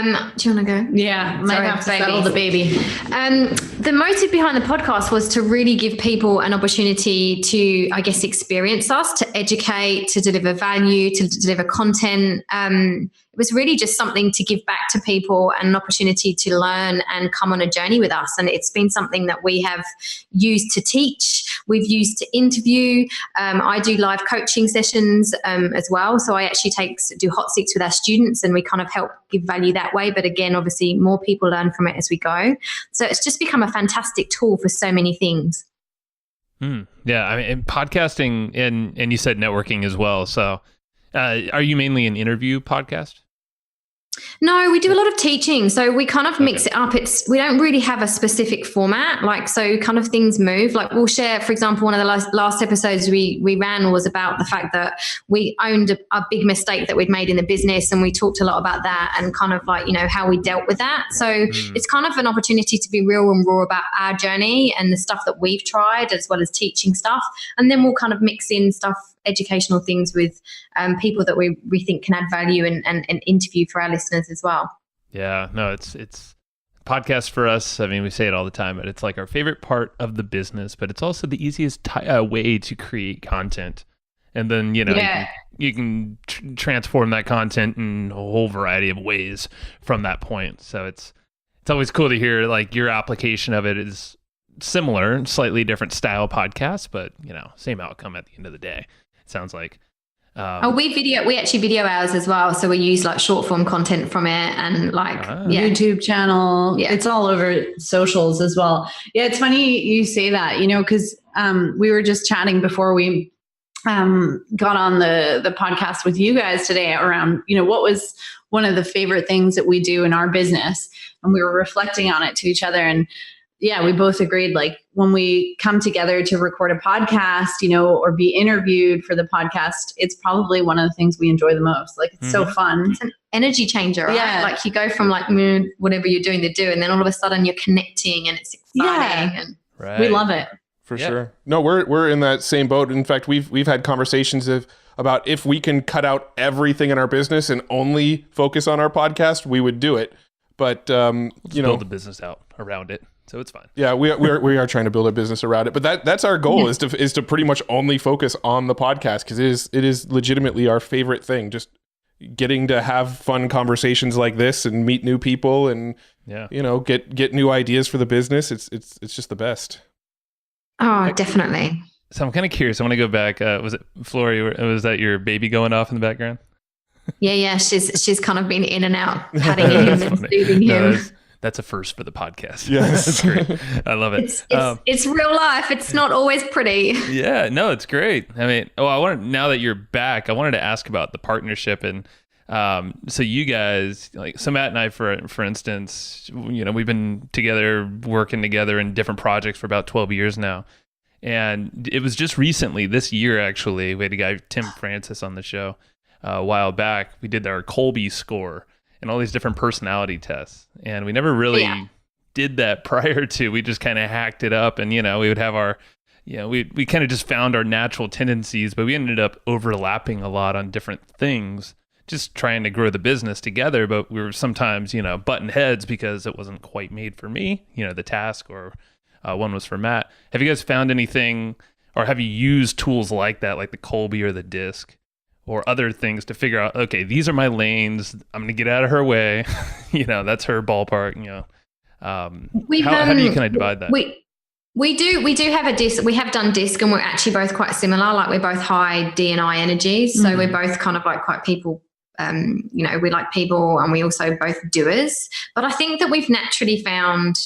you want to go? Yeah, might have to settle the baby. The motive behind the podcast was to really give people an opportunity to, I guess, experience us, to educate, to deliver value, to deliver content. It was really just something to give back to people and an opportunity to learn and come on a journey with us. And it's been something that we have used to teach. We've used to interview. I do live coaching sessions as well. So I actually do hot seats with our students, and we kind of help give value that way. But again, obviously more people learn from it as we go. So it's just become a fantastic tool for so many things. Yeah. I mean, and podcasting and you said networking as well. So are you mainly an interview podcast? No, we do a lot of teaching. So we kind of mix it up. We don't really have a specific format. Like, so kind of things move. Like we'll share, for example, one of the last episodes we ran was about the fact that we owned a big mistake that we'd made in the business. And we talked a lot about that and kind of like, how we dealt with that. So it's kind of an opportunity to be real and raw about our journey and the stuff that we've tried, as well as teaching stuff. And then we'll kind of mix in stuff, educational things with people that we think can add value and interview for our listeners as well. Yeah, no, it's podcast for us. I mean, we say it all the time, but it's like our favorite part of the business, but it's also the easiest way to create content. And then, you can transform that content in a whole variety of ways from that point. So it's always cool to hear like your application of it is similar, slightly different style podcast, but same outcome at the end of the day. It sounds like. We actually video ours as well. So we use like short form content from it and like YouTube channel. Yeah. It's all over socials as well. Yeah. It's funny you say that, because we were just chatting before we got on the podcast with you guys today around, what was one of the favorite things that we do in our business. And we were reflecting on it to each other. And yeah, we both agreed, like when we come together to record a podcast, or be interviewed for the podcast, it's probably one of the things we enjoy the most. Like it's so fun. It's an energy changer, right? Yeah. Like you go from like whatever you're doing to do, and then all of a sudden you're connecting and it's exciting. Yeah. And we love it. For sure. No, we're in that same boat. In fact, we've had conversations about if we can cut out everything in our business and only focus on our podcast, we would do it. But build the business out around it. So it's fine. Yeah, we are trying to build a business around it, but that's our goal is to pretty much only focus on the podcast, because it is legitimately our favorite thing. Just getting to have fun conversations like this and meet new people and get new ideas for the business. It's just the best. Oh, definitely. So I'm kind of curious. I want to go back. Was it Flori? Was that your baby going off in the background? Yeah. She's kind of been in and out, patting him and soothing him. That's a first for the podcast. Yes. That's great. I love it. It's real life. It's not always pretty. Yeah, no, it's great. I mean, now that you're back, I wanted to ask about the partnership. And so you guys, so Matt and I, for instance, we've been together, working together in different projects for about 12 years now. And it was just recently, this year actually, we had a guy, Tim Francis, on the show a while back. We did our Colby score and all these different personality tests. And we never really did that prior to. We just kind of hacked it up, and, we would have our, we kind of just found our natural tendencies, but we ended up overlapping a lot on different things, just trying to grow the business together. But we were sometimes, button heads because it wasn't quite made for me, the task, or one was for Matt. Have you guys found anything, or have you used tools like that, like the Colby or the DISC, or other things to figure out, okay, these are my lanes, I'm going to get out of her way, that's her ballpark, how do you kind of divide that? We do have a DISC. We have done DISC, and we're actually both quite similar. Like we're both high D and I energies. So we're both kind of like quite people, we like people, and we also both doers. But I think that we've naturally found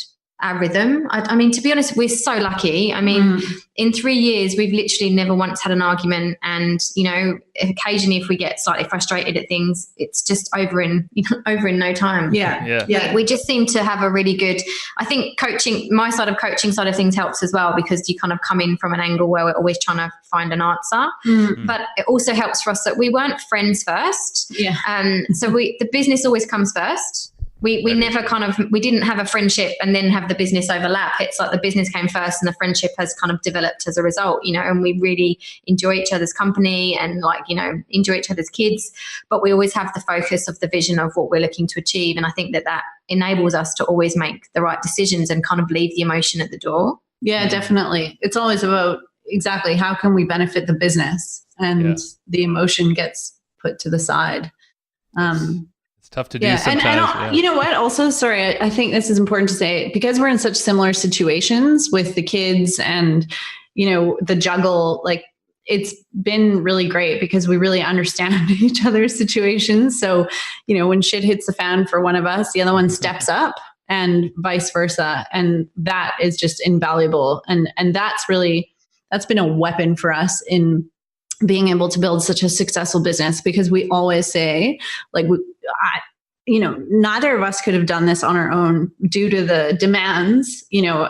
our rhythm. I mean, to be honest, we're so lucky. I mean, in 3 years, we've literally never once had an argument. And, occasionally if we get slightly frustrated at things, it's just over in no time. Yeah. We just seem to have a really good, I think my side of coaching side of things helps as well, because you kind of come in from an angle where we're always trying to find an answer. But it also helps for us that we weren't friends first. Yeah. So the business always comes first. We never we didn't have a friendship and then have the business overlap. It's like the business came first and the friendship has kind of developed as a result, and we really enjoy each other's company and enjoy each other's kids, but we always have the focus of the vision of what we're looking to achieve. And I think that enables us to always make the right decisions and kind of leave the emotion at the door. Yeah, definitely. It's always about exactly how can we benefit the business, and the emotion gets put to the side. It's tough to do sometimes. And you know what? Also, sorry, I think this is important to say, because we're in such similar situations with the kids and, the juggle, like it's been really great because we really understand each other's situations. So, when shit hits the fan for one of us, the other one steps up and vice versa. And that is just invaluable. And that's been a weapon for us in being able to build such a successful business, because we always say, like, neither of us could have done this on our own due to the demands,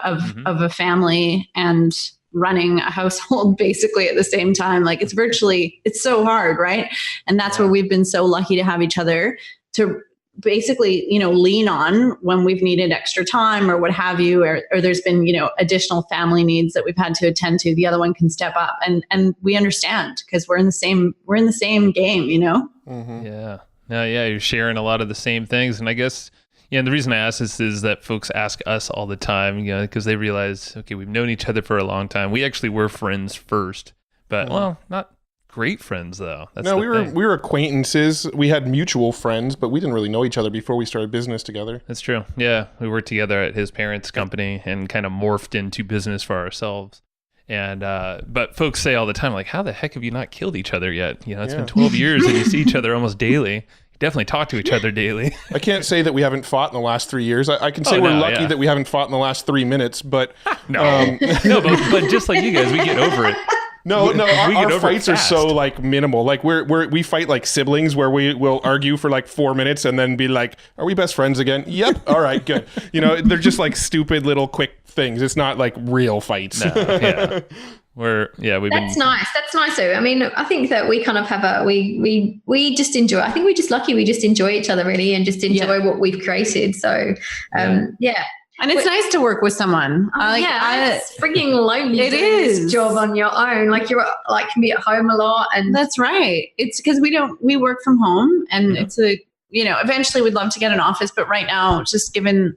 of a family and running a household basically at the same time. Like it's so hard, right? And that's where we've been so lucky to have each other to basically, lean on when we've needed extra time or what have you, or there's been, additional family needs that we've had to attend to. The other one can step up, and we understand because we're in the same game, Mm-hmm. Yeah. No, yeah, you're sharing a lot of the same things. And I guess, and the reason I ask this is that folks ask us all the time, because they realize, okay, we've known each other for a long time. We actually were friends first, but not great friends though. We were acquaintances. We had mutual friends, but we didn't really know each other before we started business together. That's true. Yeah, we worked together at his parents' company and kind of morphed into business for ourselves. And but folks say all the time, like, how the heck have you not killed each other yet? It's been 12 years and you see each other almost daily. You definitely talk to each other daily. I can't say that we haven't fought in the last 3 years. I can say we're lucky that we haven't fought in the last 3 minutes, but but just like you guys, we get over it. No, our fights are so minimal. Like we fight like siblings, where we will argue for 4 minutes and then be like, "Are we best friends again?" Yep. All right, good. They're just stupid little quick things. It's not like real fights. No, yeah. That's nice. That's nice though. I mean, I think that we kind of have we just enjoy. I think we're just lucky. We just enjoy each other really, and just enjoy what we've created. So, And it's nice to work with someone. It's freaking lonely. It is this job on your own. Like you're can be at home a lot, and that's right. It's because we work from home, and it's eventually we'd love to get an office, but right now, just given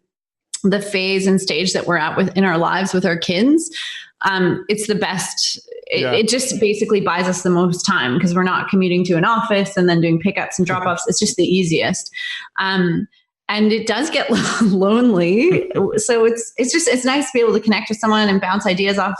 the phase and stage that we're at in our lives with our kids, it's the best. It just basically buys us the most time because we're not commuting to an office and then doing pickups and drop offs. It's just the easiest. And it does get lonely. So it's nice to be able to connect with someone and bounce ideas off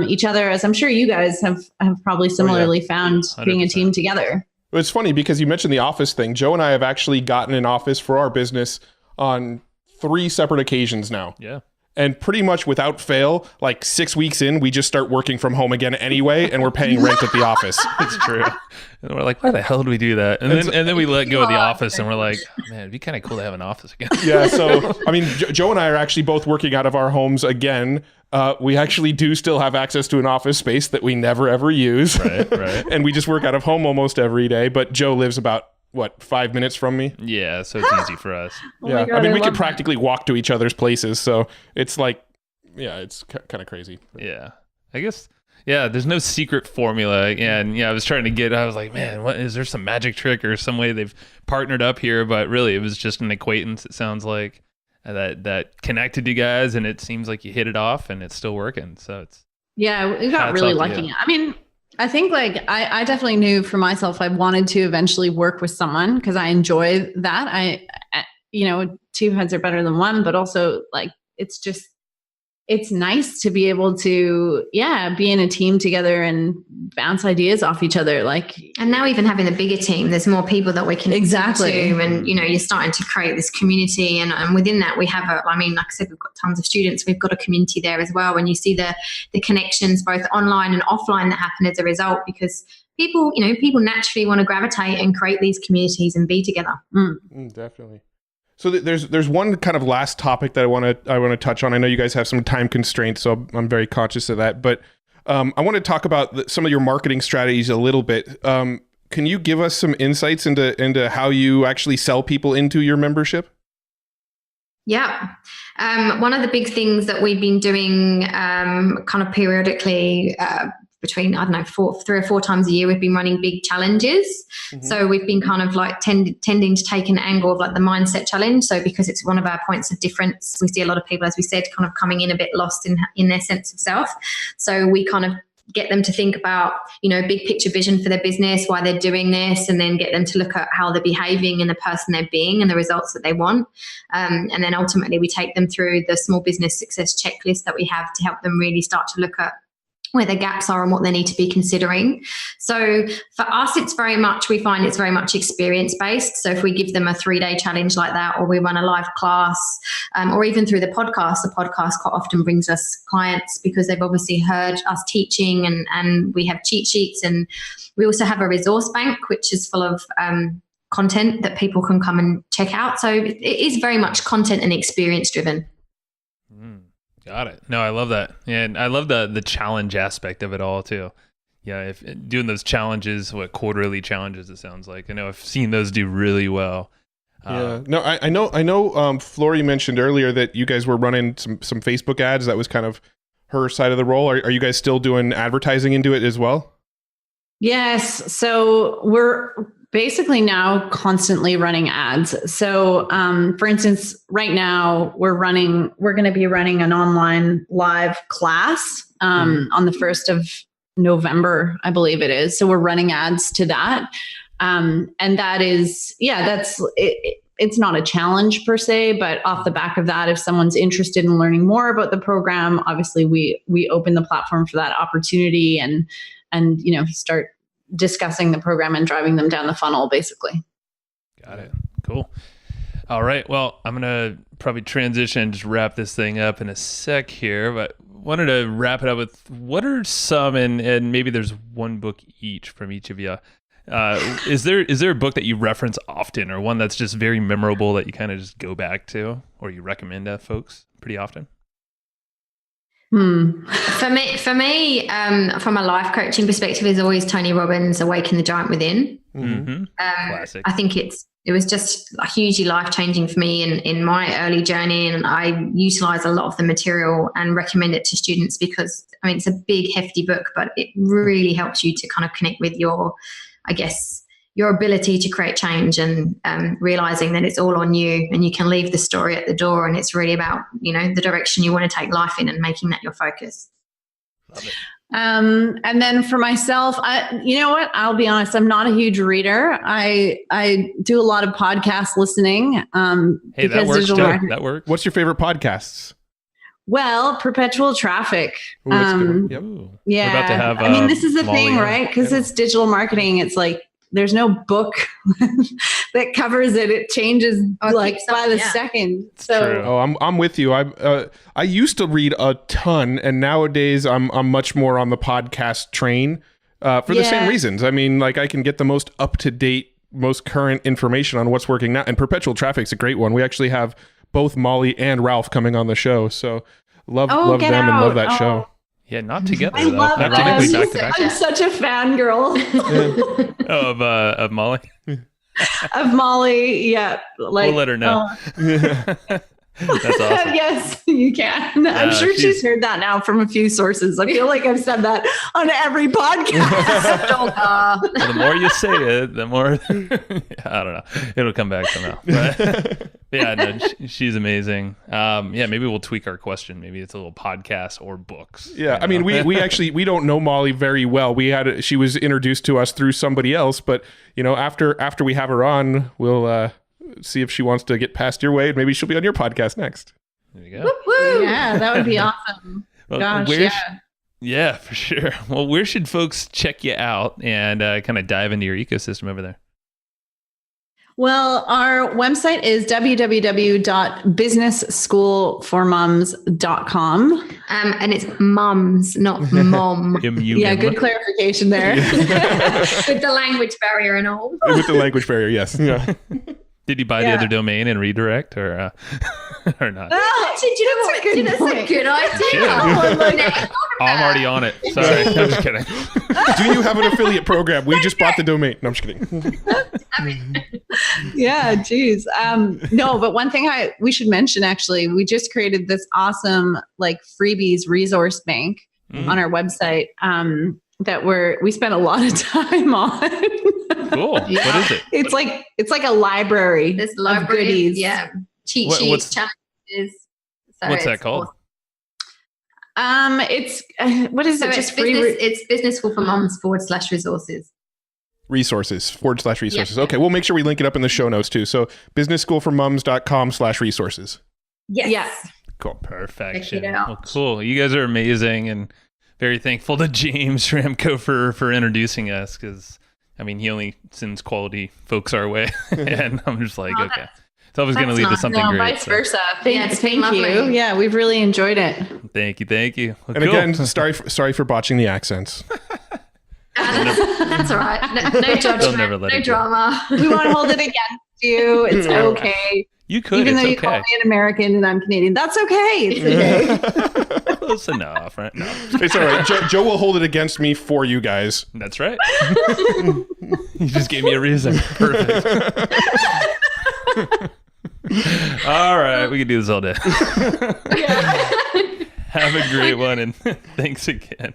each other, as I'm sure you guys have probably similarly found 100%. Being a team together. Well, it's funny because you mentioned the office thing. Joe and I have actually gotten an office for our business on 3 separate occasions now. Yeah. And pretty much without fail, 6 weeks in, we just start working from home again anyway, and we're paying rent at the office. It's true. And we're like, why the hell do we do that? And then we let go of the office, and we're like, oh, man, it'd be kind of cool to have an office again. Yeah. So, I mean, Joe and I are actually both working out of our homes again. We actually do still have access to an office space that we never ever use. Right. And we just work out of home almost every day. But Joe lives about 5 minutes from me? Yeah, so it's easy for us. Yeah, God, I mean, we could practically walk to each other's places, so it's it's kind of crazy. Yeah, I guess. Yeah, there's no secret formula, and I was like, man, what is there some magic trick or some way they've partnered up here? But really, it was just an acquaintance. It sounds like that connected you guys, and it seems like you hit it off, and it's still working. So we got really lucky. I mean, I think I definitely knew for myself I wanted to eventually work with someone because I enjoy that. I 2 heads are better than one, but also it's nice to be able to be in a team together and bounce ideas off each other. And now even having a bigger team, there's more people that we can exactly to, and you're starting to create this community, and within that we have like I said, we've got tons of students. We've got a community there as well, and you see the connections both online and offline that happen as a result, because people naturally want to gravitate and create these communities and be together. Definitely. So there's one kind of last topic that I want to touch on. I know you guys have some time constraints, so I'm very conscious of that. But I want to talk about some of your marketing strategies a little bit. Can you give us some insights into how you actually sell people into your membership? Yeah. One of the big things that we've been doing kind of periodically between, 3 or 4 times a year, we've been running big challenges. Mm-hmm. So we've been kind of like tending to take an angle of like the mindset challenge. So because it's one of our points of difference, we see a lot of people, as we said, kind of coming in a bit lost in their sense of self. So we kind of get them to think about, big picture vision for their business, why they're doing this, and then get them to look at how they're behaving and the person they're being and the results that they want. And then ultimately we take them through the small business success checklist that we have to help them really start to look at where the gaps are and what they need to be considering. So for us, we find it's very much experience based. So if we give them a 3-day challenge like that, or we run a live class, or even through the podcast quite often brings us clients because they've obviously heard us teaching, and we have cheat sheets, and we also have a resource bank, which is full of content that people can come and check out. So it is very much content and experience driven. Got it. No, I love that. And I love the challenge aspect of it all too. Yeah, if doing those challenges, quarterly challenges, it sounds like. I know I've seen those do really well. Yeah. No, I know Flori mentioned earlier that you guys were running some Facebook ads. That was kind of her side of the role. Are you guys still doing advertising into it as well? Yes. So we're basically now constantly running ads. So, for instance, right now we're going to be running an online live class on the 1st of November, I believe it is. So we're running ads to that. And that is, that's it. It's not a challenge per se, but off the back of that, if someone's interested in learning more about the program, obviously we open the platform for that opportunity and start discussing the program and driving them down the funnel, basically. Got it. Cool. All right. Well, I'm going to probably transition and just wrap this thing up in a sec here, but wanted to wrap it up with what are some, and maybe there's one book each from each of you. Is there a book that you reference often, or one that's just very memorable that you kind of just go back to, or you recommend to folks pretty often? For me, from a life coaching perspective, is always Tony Robbins' Awaken the Giant Within. Mm-hmm. Classic. I think it was just hugely life-changing for me in my early journey, and I utilize a lot of the material and recommend it to students because, it's a big, hefty book, but it really helps you to kind of connect with your ability to create change and realizing that it's all on you and you can leave the story at the door, and it's really about, the direction you want to take life in and making that your focus. Love it. And then for myself, I'll be honest, I'm not a huge reader. I do a lot of podcast listening. Hey, that works. That works. What's your favorite podcasts? Well, Perpetual Traffic. Ooh, that's good. Yep. Yeah. We're about to have, this is the Molly thing, right? Because it's digital marketing. It's like, there's no book that covers it. It changes by the second. So, true. I'm with you. I used to read a ton, and nowadays I'm much more on the podcast train for the same reasons. I can get the most up to date, most current information on what's working now. And Perpetual Traffic's a great one. We actually have both Molly and Ralph coming on the show, so love them and love that show. Yeah, not together. I love not that. I'm such a fangirl. Of Molly. Of Molly, yeah. We'll let her know. That's awesome. Yes, you can. I'm sure she's heard that now from a few sources. I feel like I've said that on every podcast. The more you say it, the more I don't know. It'll come back somehow. But yeah, no, she's amazing. Maybe we'll tweak our question. Maybe it's a little podcast or books. Yeah, we actually don't know Molly very well. She was introduced to us through somebody else, but after we have her on, we'll see if she wants to get past your way, and maybe she'll be on your podcast next. There you go. Woo-woo. Yeah, that would be awesome. Well, gosh, yeah, for sure. Well, where should folks check you out and kind of dive into your ecosystem over there? Well, our website is www.businessschoolformoms.com. And it's mums, not mom. Yeah, good clarification there. With the language barrier and all. With the language barrier, yes. Yeah. Did you buy the other domain and redirect or not? That's a good idea. I'm already on it. Sorry, I'm just kidding. Do you have an affiliate program? We just bought the domain. No, I'm just kidding. Yeah, geez. No, but one thing we should mention, actually, we just created this awesome like freebies resource bank on our website that we spent a lot of time on. Cool. Yeah. What is it? It's like a library. There's library, goodies. yeah, cheat sheets, challenges. So what's that called? Awesome. It's what is it? Just it's business school for moms /resources. Resources /resources. Yeah. Okay, we'll make sure we link it up in the show notes too. So businessschoolformoms.com/resources. Yes. Cool. Perfection. Check it out. Well, cool. You guys are amazing, and very thankful to James Schramko for introducing us, because I mean, he only sends quality folks our way, and I'm just like, okay, it's always going to lead to something great. Vice versa. Thank you. lovely. Yeah, we've really enjoyed it. Thank you. Well, And again, sorry for botching the accents. That's all right. No judgment. never let no it go. drama. We won't hold it against you. It's okay. You could, even though it's you call okay. me an American and I'm Canadian. That's okay. It's okay. Close enough, right? No, It's all right. Joe will hold it against me for you guys. that's right. You just gave me a reason. Perfect. All right, we can do this all day. Have a great one, and thanks again.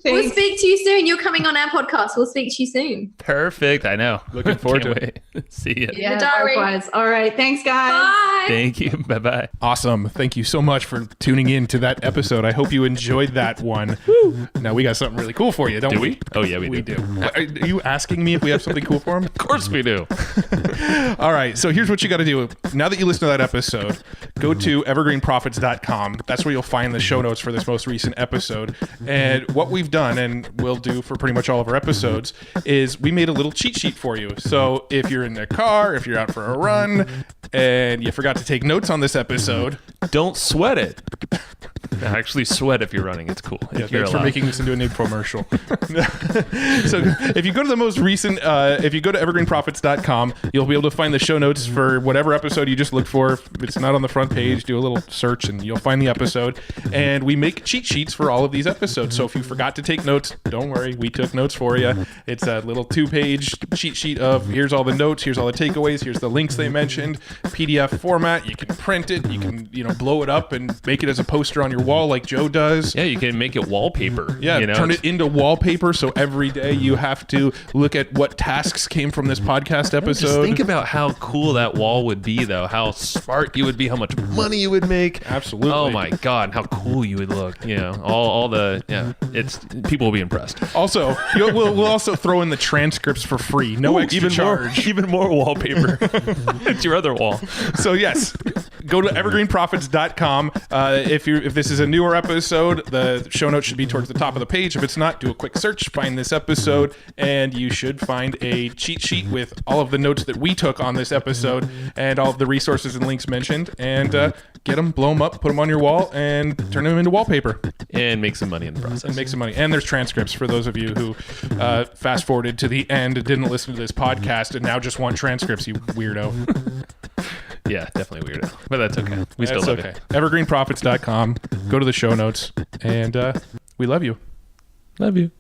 We'll speak to you soon. You're coming on our podcast. We'll speak to you soon. Perfect. I know. Looking forward to it. See ya. Yeah, The diary. likewise. All right. Thanks, guys. Bye. Thank you. Bye-bye. Awesome. Thank you so much for tuning in to that episode. I hope you enjoyed that one. Now we got something really cool for you, don't Do we? we? Oh, yeah, we do. Are you asking me if we have something cool for him? Of course we do. All right. So here's what you got to do. Now that you listen to that episode, go to evergreenprofits.com. That's where you'll find the show notes for this most recent episode. And what we've done, and we'll do for pretty much all of our episodes, is we made a little cheat sheet for you. So if you're in the car, if you're out for a run, and you forgot to take notes on this episode, Don't sweat it. Actually, sweat if you're running. It's cool. yeah, If you're thanks for allowed. making this into a commercial. So if you go to the most recent, if you go to evergreenprofits.com, you'll be able to find the show notes for whatever episode you just looked for. If it's not on the front page, do a little search and you'll find the episode. And we make cheat sheets for all of these episodes. So if you forgot to take notes, don't worry, we took notes for you. It's a little 2-page cheat sheet of here's all the notes, here's all the takeaways, here's the links they mentioned, PDF format. You can print it, you can blow it up and make it as a poster on your wall like Joe does. Yeah, you can make it wallpaper. Yeah, turn it into wallpaper so every day you have to look at what tasks came from this podcast episode. Just think about how cool that wall would be, though. How smart you would be, how much money you would make. Absolutely. Oh my God, how cool you would look. All the people will be impressed. Also, we'll also throw in the transcripts for free. No extra charge. Even more wallpaper. It's your other wall. So yes, go to evergreenprofits.com. If this is a newer episode, the show notes should be towards the top of the page. If it's not, do a quick search, find this episode, and you should find a cheat sheet with all of the notes that we took on this episode and all of the resources and links mentioned, and get them, blow them up, put them on your wall, and turn them into wallpaper. And make some money in the process. And make some money. And there's transcripts for those of you who fast forwarded to the end, didn't listen to this podcast, and now just want transcripts, you weirdo. Yeah, definitely weirdo. But that's okay. We still love it. Evergreenprofits.com. Go to the show notes, and we love you. Love you.